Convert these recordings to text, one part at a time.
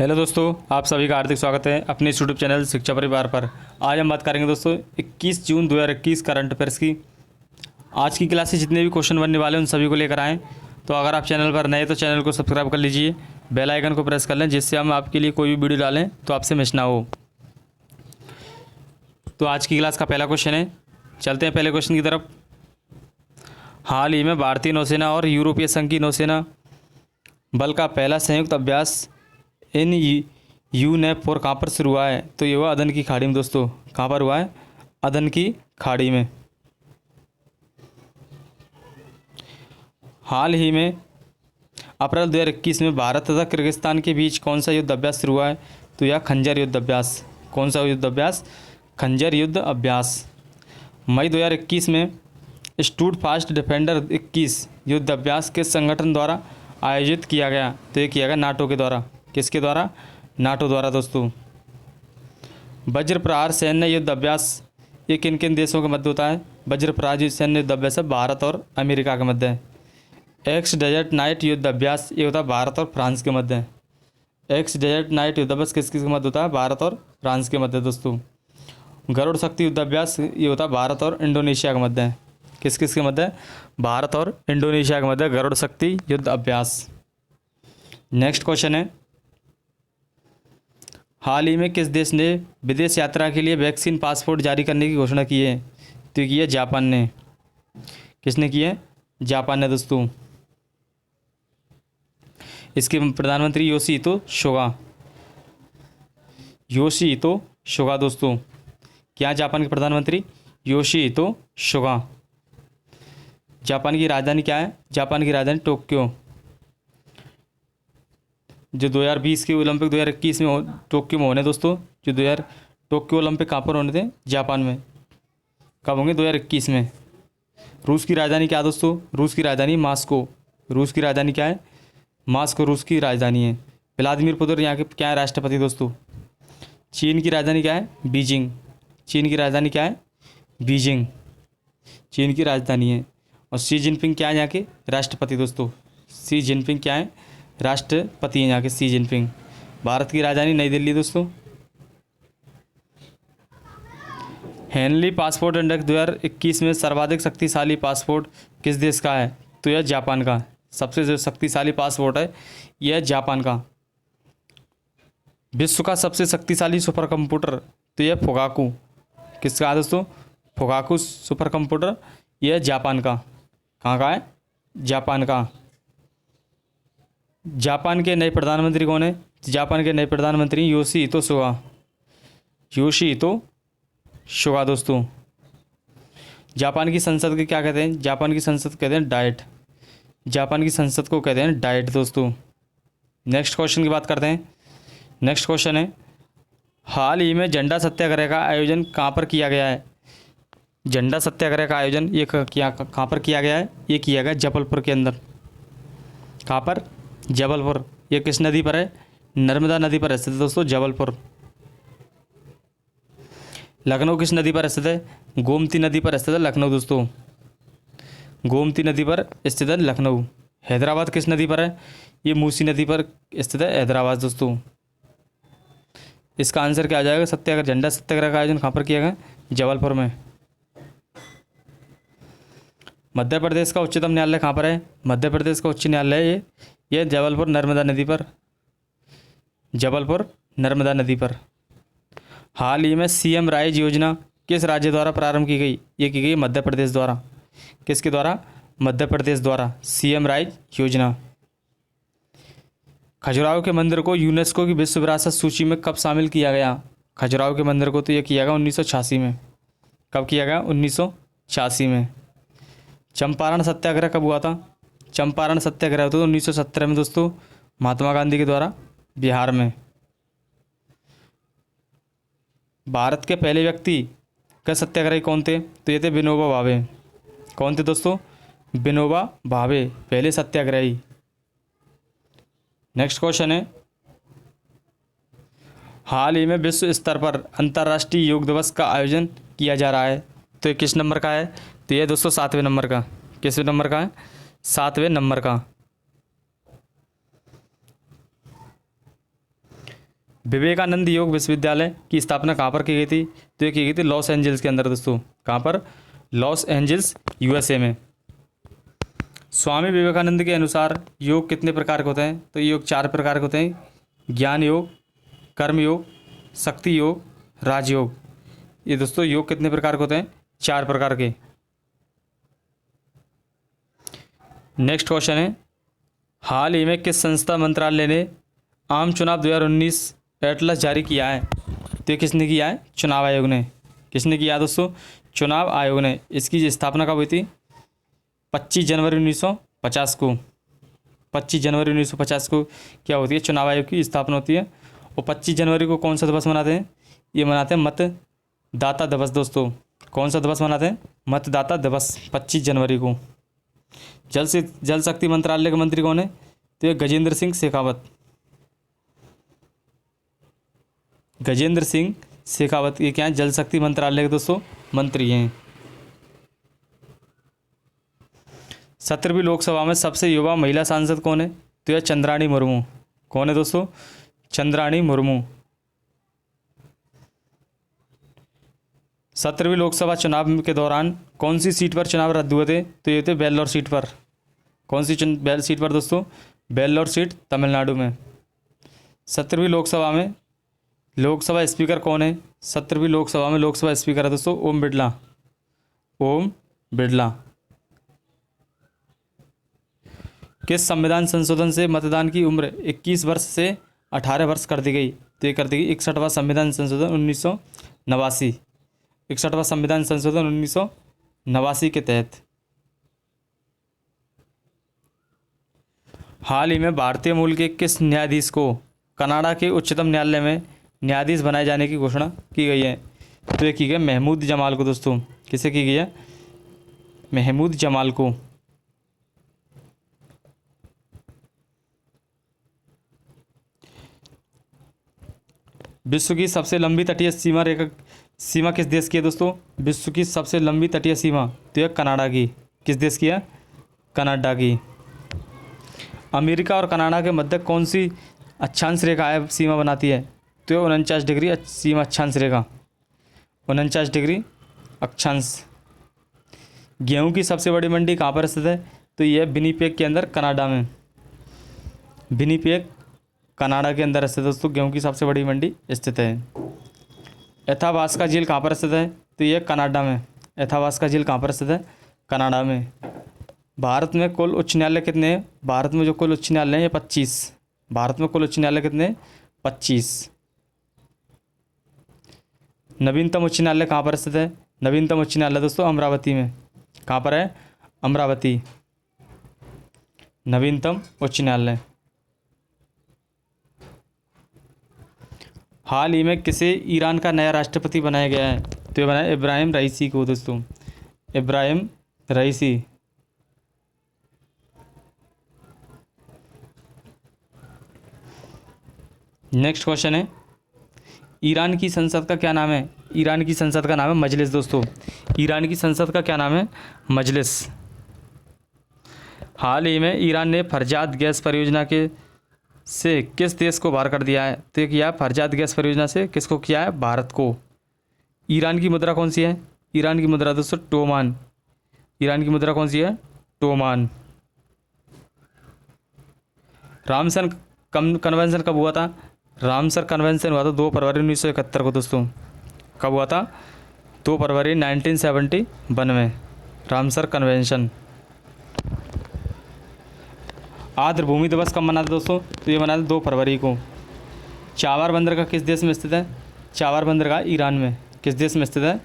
Hello दोस्तों, आप सभी का हार्दिक स्वागत है अपने यूट्यूब चैनल शिक्षा परिवार पर। आज हम बात करेंगे दोस्तों 21 जून 2021 करंट अफेयर्स की। आज की क्लास से जितने भी क्वेश्चन बनने वाले हैं उन सभी को लेकर आएँ। तो अगर आप चैनल पर नए तो चैनल को सब्सक्राइब कर लीजिए, बेल आइकन को प्रेस कर लें जिससे हम आपके लिए कोई भी वीडियो डालें तो आपसे मिस ना हो। तो आज की क्लास का पहला क्वेश्चन है, चलते हैं पहले क्वेश्चन की तरफ। हाल ही में भारतीय नौसेना और यूरोपीय संघ की नौसेना बल का पहला संयुक्त अभ्यास इन यूनेप फोर कहाँ पर शुरू हुआ है? तो ये हुआ अदन की खाड़ी में दोस्तों। कहाँ पर हुआ है? अदन की खाड़ी में। हाल ही में अप्रैल 2021 में भारत तथा किर्गिस्तान के बीच कौन सा युद्ध अभ्यास शुरू हुआ है? तो यह खंजर युद्ध अभ्यास। कौन सा युद्ध अभ्यास? खंजर युद्ध अभ्यास। मई 2021 में स्टूड फास्ट डिफेंडर 21 युद्ध अभ्यास किस संगठन द्वारा आयोजित किया गया? तो ये किया गया नाटो के द्वारा। किसके द्वारा? नाटो द्वारा दोस्तों। वज्र प्रहार सैन्य युद्ध अभ्यास ये किन किन देशों के मध्य होता है? वज्र प्रहार सैन्य युद्ध अभ्यास है भारत और अमेरिका के मध्य है। एक्स डेजर्ट नाइट युद्ध अभ्यास ये होता है भारत और फ्रांस के मध्य है। एक्स डेजर्ट नाइट युद्ध अभ्यास किस किस के मध्य होता है? भारत और फ्रांस के मध्य दोस्तों। गरुड़ शक्ति युद्ध अभ्यास ये होता है भारत और इंडोनेशिया के मध्य है। किस किस के मध्य है? भारत और इंडोनेशिया के मध्य गरुड़ शक्ति युद्ध अभ्यास। नेक्स्ट क्वेश्चन है, हाल ही में किस देश ने विदेश यात्रा के लिए वैक्सीन पासपोर्ट जारी करने की घोषणा की है? तो की है जापान ने। किसने की है? जापान ने दोस्तों। इसके प्रधानमंत्री योशिहितो सुगा। योशिहितो सुगा दोस्तों। क्या जापान के प्रधानमंत्री? योशिहितो सुगा। जापान की राजधानी क्या है? जापान की राजधानी टोक्यो। जो 2020 के ओलंपिक 2021 में टोक्यो में होने दोस्तों, जो 2000 टोक्यो ओलंपिक कहाँ पर होने थे? जापान में। कब होंगे? 2021 में। रूस की राजधानी क्या दोस्तों? रूस की राजधानी मास्को। रूस की राजधानी क्या है? मास्को रूस की राजधानी है। व्लादिमीर पुतिन यहाँ के क्या है? राष्ट्रपति दोस्तों। चीन की राजधानी क्या है? बीजिंग। चीन की राजधानी क्या है? बीजिंग चीन की राजधानी है। और शी जिनपिंग क्या है यहाँ के? राष्ट्रपति दोस्तों। शी जिनपिंग क्या है? राष्ट्रपति हैं यहाँ के शी जिनपिंग। भारत की राजधानी नई दिल्ली दोस्तों। हेनली पासपोर्ट इंडेक्स 2021 में सर्वाधिक शक्तिशाली पासपोर्ट किस देश का है? तो यह जापान का। सबसे जो शक्तिशाली पासपोर्ट है यह जापान का। विश्व का सबसे शक्तिशाली सुपर कंप्यूटर तो यह फुगाकू। किसका है दोस्तों? Fugaku super computer. यह जापान का। कहाँ का है? जापान का। जापान के नए प्रधानमंत्री कौन है? जापान के नए प्रधानमंत्री योशिहितो सुगा। योशिहितो सुगा दोस्तों। जापान की संसद को क्या कहते हैं? जापान की संसद कहते हैं डाइट। जापान की संसद को कहते हैं डाइट दोस्तों। नेक्स्ट क्वेश्चन की बात करते हैं। नेक्स्ट क्वेश्चन है, हाल ही में झंडा सत्याग्रह का आयोजन कहाँ पर किया गया है? झंडा सत्याग्रह का आयोजन ये कहाँ पर किया गया है? ये किया गया जबलपुर के अंदर। कहाँ पर? जबलपुर। ये किस नदी पर है? नर्मदा नदी पर स्थित है दोस्तों जबलपुर। लखनऊ किस नदी पर स्थित है? गोमती नदी पर स्थित है लखनऊ दोस्तों। गोमती नदी पर स्थित है लखनऊ। हैदराबाद किस नदी पर है? ये मूसी नदी पर स्थित है हैदराबाद दोस्तों। इसका आंसर क्या आ जाएगा? सत्याग्रह, झंडा सत्याग्रह का आयोजन कहाँ पर किया गया? जबलपुर में। मध्य प्रदेश का उच्चतम न्यायालय कहाँ पर है? मध्य प्रदेश का उच्च न्यायालय ये जबलपुर नर्मदा नदी पर। जबलपुर नर्मदा नदी पर। हाल ही में सीएम राइज योजना किस राज्य द्वारा प्रारंभ की गई? ये की गई मध्य प्रदेश द्वारा। किसके द्वारा? मध्य प्रदेश द्वारा सीएम राइज योजना। खजुराहो के मंदिर को यूनेस्को की विश्व विरासत सूची में कब शामिल किया गया? खजुराहो के मंदिर को तो यह किया गया 1986 में। कब किया गया? 1986 में। चंपारण सत्याग्रह कब हुआ था? चंपारण सत्याग्रह तो 1917 में दोस्तों, महात्मा गांधी के द्वारा बिहार में। भारत के पहले व्यक्ति का सत्याग्रही कौन थे? तो ये थे विनोबा भावे। कौन थे दोस्तों? विनोबा भावे पहले सत्याग्रही। नेक्स्ट क्वेश्चन है, हाल ही में विश्व स्तर पर अंतर्राष्ट्रीय योग दिवस का आयोजन किया जा रहा है। तो ये किस नंबर का है? तो ये दोस्तों 7वें नंबर का। किसवें नंबर का है? 7वें नंबर का। विवेकानंद योग विश्वविद्यालय की स्थापना कहाँ पर की गई थी? तो ये की गई थी लॉस एंजल्स के अंदर दोस्तों। कहाँ पर? लॉस एंजल्स, यूएसए में। स्वामी विवेकानंद के अनुसार योग कितने प्रकार के होते हैं? तो योग 4 प्रकार के होते हैं। ज्ञान योग, कर्म योग, शक्ति योग, राजयोग। ये दोस्तों योग कितने प्रकार के होते हैं? 4 प्रकार के। नेक्स्ट क्वेश्चन है, हाल ही में किस संस्था मंत्रालय ने आम चुनाव 2019 एटलस जारी किया है? तो ये किसने किया है? चुनाव आयोग ने। किसने किया दोस्तों? चुनाव आयोग ने। इसकी स्थापना कब हुई थी? 25 जनवरी 1950 को। 25 जनवरी 1950 को क्या होती है? चुनाव आयोग की स्थापना होती है। और 25 जनवरी को कौन सा दिवस मनाते हैं? ये मनाते हैं मतदाता दिवस दोस्तों। कौन सा दिवस मनाते हैं? मतदाता दिवस, 25 जनवरी को। जल शक्ति मंत्रालय के मंत्री कौन है? तो ये गजेंद्र सिंह शेखावत। गजेंद्र सिंह शेखावत ये क्या है? जल शक्ति मंत्रालय के दोस्तों मंत्री हैं। 17वीं लोकसभा में सबसे युवा महिला सांसद कौन है? तो यह चंद्राणी मुर्मू। कौन है दोस्तों? चंद्राणी मुर्मू। 17वीं लोकसभा चुनाव के दौरान कौन सी सीट पर चुनाव रद्द हुए थे? तो ये थे वेल्लोर सीट पर। कौन सी सीट पर दोस्तों? वेल्लोर सीट, तमिलनाडु में। 17वीं लोकसभा में लोकसभा स्पीकर कौन है? 17वीं लोकसभा में लोकसभा स्पीकर है दोस्तों ओम बिरला। ओम बिरला। किस संविधान संशोधन से मतदान की उम्र 21 वर्ष से 18 वर्ष कर दी गई? तो ये कर दी गई 61वां संविधान संशोधन 1989। 61वां संविधान संशोधन 1989 के तहत। हाल ही में भारतीय मूल के किस न्यायाधीश को कनाडा के उच्चतम न्यायालय में न्यायाधीश बनाए जाने की घोषणा की गई है? तो ये की गई महमूद जमाल को दोस्तों। किसे की गई है? महमूद जमाल को। विश्व की सबसे लंबी तटीय सीमा किस देश की है दोस्तों? विश्व की सबसे लंबी तटीय सीमा तो यह कनाडा की। किस देश की है? कनाडा की। अमेरिका और कनाडा के मध्य कौन सी अक्षांश रेखा है सीमा बनाती है? तो यह 49 डिग्री सीमा अक्षांश रेखा। 49 डिग्री अक्षांश। गेहूं की सबसे बड़ी मंडी कहाँ पर स्थित है? तो यह विनिपेग के अंदर, कनाडा में। विनिपेग कनाडा के अंदर स्थित दोस्तों गेहूं की सबसे बड़ी मंडी स्थित है। एथावास्का झील कहाँ पर स्थित है? तो यह कनाडा में। एथावास्का झील कहाँ पर स्थित है? कनाडा में। भारत में कुल उच्च न्यायालय कितने हैं? भारत में जो कुल उच्च न्यायालय हैं ये 25। भारत में कुल उच्च न्यायालय कितने हैं? 25। नवीनतम उच्च न्यायालय कहाँ पर स्थित है? नवीनतम उच्च न्यायालय दोस्तों अमरावती में। कहाँ पर है? अमरावती। नवीनतम उच्च न्यायालय। हाल ही में किसे ईरान का नया राष्ट्रपति बनाया गया है? तो ये बनाया इब्राहिम रईसी को दोस्तों। इब्राहिम रईसी। नेक्स्ट क्वेश्चन है, ईरान की संसद का क्या नाम है? ईरान की संसद का नाम है मजलिस दोस्तों। ईरान की संसद का क्या नाम है? मजलिस। हाल ही में ईरान ने फरजाद गैस परियोजना से किस देश को बाहर कर दिया है? तो किया फरजाद गैस परियोजना से किसको किया है? भारत को। ईरान की मुद्रा कौन सी है? ईरान की मुद्रा दोस्तों टोमान। ईरान की मुद्रा कौन सी है? टोमान। रामसर कन्वेंशन कब हुआ था? रामसर कन्वेंशन हुआ था 2 फरवरी 1971 को दोस्तों। कब हुआ था? 2 फरवरी 1971 में रामसर कन्वेंशन। आर्द्र भूमि दिवस कब मनाते दोस्तों? तो ये मनाते 2 फरवरी को। चाबार बंदरगाह किस देश में स्थित है? चाबार बंदरगाह ईरान में। किस देश में स्थित है?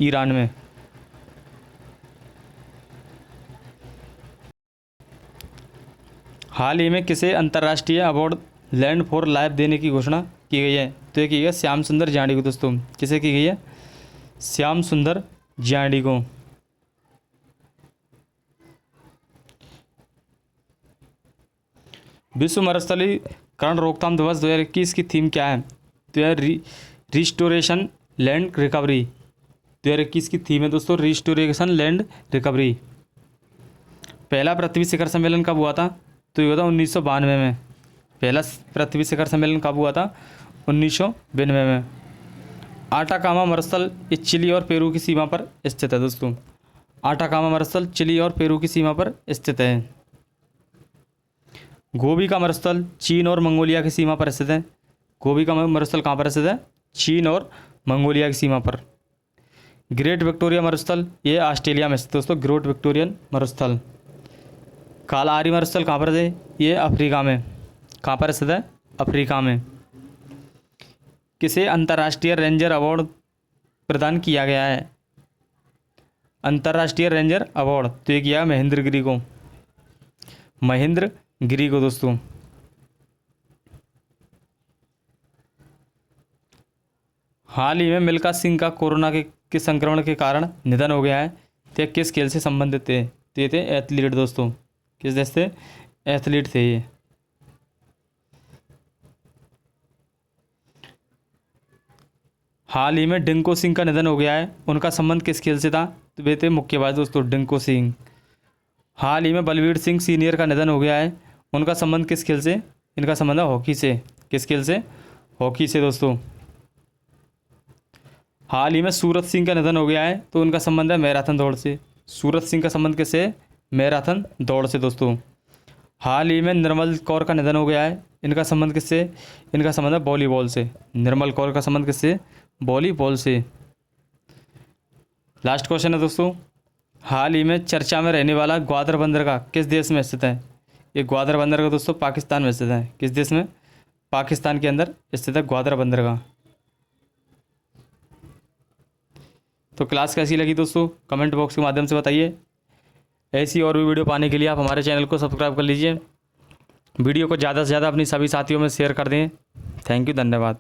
ईरान में। हाल ही में किसे अंतर्राष्ट्रीय अवार्ड लैंड फॉर लाइफ देने की घोषणा की गई है? तो ये की गई है श्याम सुंदर जांडी को दोस्तों। किसे की गई है? श्याम सुंदर जांडी को। विश्व मरुस्थलीकरण रोकथाम दिवस 2021 की थीम क्या है? तो यह रिस्टोरेशन लैंड रिकवरी। 2021 की थीम है दोस्तों रिस्टोरेशन लैंड रिकवरी। पहला पृथ्वी शिखर सम्मेलन कब हुआ था? तो ये हुआ था 1992 में। पहला पृथ्वी शिखर सम्मेलन कब हुआ था? 1992 में। आटाकामा मरुस्थल ये चिली और पेरू की सीमा पर स्थित है दोस्तों। आटाकामा मरुस्थल चिली और पेरू की सीमा पर स्थित है। गोबी का मरुस्थल चीन और मंगोलिया की सीमा पर स्थित है। गोबी का मरुस्थल कहाँ पर स्थित है? चीन और मंगोलिया की सीमा पर। ग्रेट विक्टोरिया मरुस्थल ये ऑस्ट्रेलिया में स्थित है दोस्तों। ग्रेट विक्टोरियन मरुस्थल। कालाहारी मरुस्थल कहाँ पर है? ये अफ्रीका में। कहाँ पर स्थित है? अफ्रीका में। किसे अंतर्राष्ट्रीय रेंजर अवार्ड प्रदान किया गया है? अंतर्राष्ट्रीय रेंजर अवार्ड तो ये किया महेंद्र गिरी को। महेंद्र गिरी को दोस्तों। हाल ही में मिल्खा सिंह का कोरोना के संक्रमण के कारण निधन हो गया है। तो ये किस खेल से संबंधित थे? तो ये थे एथलीट दोस्तों। किस देश से? एथलीट थे ये। हाल ही में डिंको सिंह का निधन हो गया है। उनका संबंध किस खेल से था? तो वे थे मुक्केबाज दोस्तों, डिंको सिंह। हाल ही में बलवीर सिंह सीनियर का निधन हो गया है। उनका संबंध किस खेल से? इनका संबंध है हॉकी से। किस खेल से? हॉकी से दोस्तों। हाल ही में सूरत सिंह का निधन हो गया है। तो उनका संबंध है मैराथन दौड़ से। सूरत सिंह का संबंध किससे? मैराथन दौड़ से दोस्तों। हाल ही में निर्मल कौर का निधन हो गया है। इनका संबंध किससे? इनका संबंध है वॉलीबॉल से। निर्मल कौर का संबंध किससे? वॉलीबॉल से। लास्ट क्वेश्चन है दोस्तों। हाल ही में चर्चा में रहने वाला ग्वादर बंदरगाह किस देश में स्थित है? ये ग्वादर बंदरगाह दोस्तों पाकिस्तान में स्थित है। किस देश में? पाकिस्तान के अंदर स्थित है ग्वादर बंदरगाह। तो क्लास कैसी लगी दोस्तों? कमेंट बॉक्स के माध्यम से बताइए। ऐसी और भी वीडियो पाने के लिए आप हमारे चैनल को सब्सक्राइब कर लीजिए। वीडियो को ज़्यादा से ज़्यादा अपनी सभी साथियों में शेयर कर दें। थैंक यू, धन्यवाद।